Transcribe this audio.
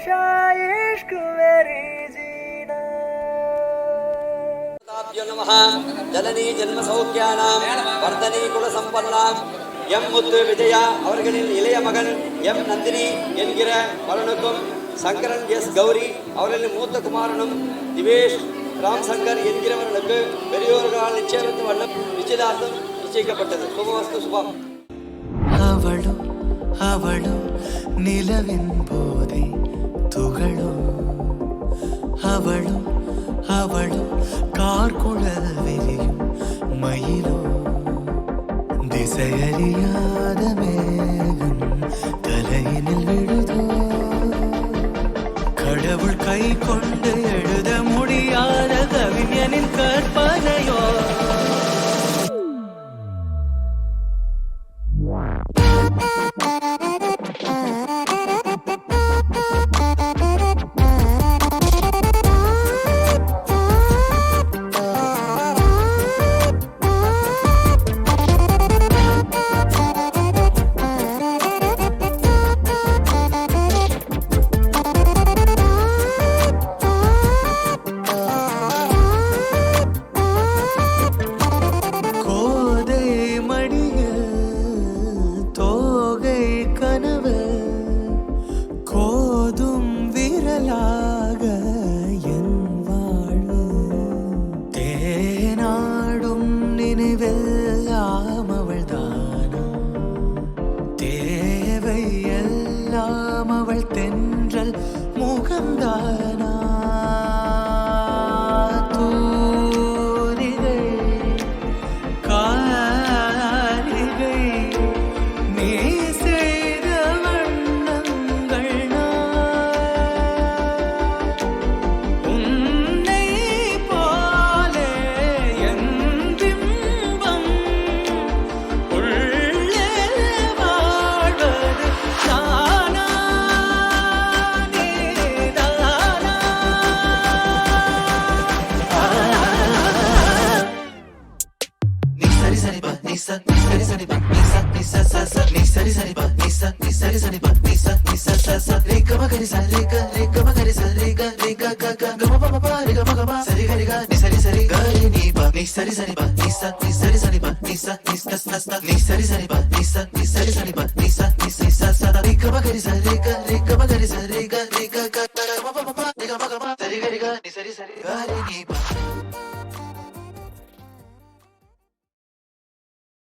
हमेशा इश्क मेरी जीना। नमः जननी जन्म सौख्यानाम वर्धनी कुल संपन्नाम எம் முத்து விஜயா அவர்களின் இளைய மகன் எம் நந்தினி என்கிற மகனுக்கும் சங்கரன் எஸ் கௌரி அவர்களின் மூத்த குமாரனும் திவேஷ் ராம் சங்கர் என்கிறவர்களுக்கு பெரியோர்களால் நிச்சயத்து வண்ணம் நிச்சயதார்த்தம் நிச்சயிக்கப்பட்டது. சுபவஸ்து சுபம். அவளும் அவளும் நிலவின் போதை துகளும் அவளும் அவளும் கார்குழல் விரியும் மயிலும் திசையறியாத மேகம் தலையினில் விழுதோ கடவுள் கை கொண்டு எழுத முடியாத கவிஞனின் கற்பனையோ நினைவெல்லாம் அவள் தானா தேவை எல்லாம் அவள் தென்றல் முகம்தானா தூரிகை காரிகை நீ செய்த வண்ணங்கள் உன்னை போலே என் Sari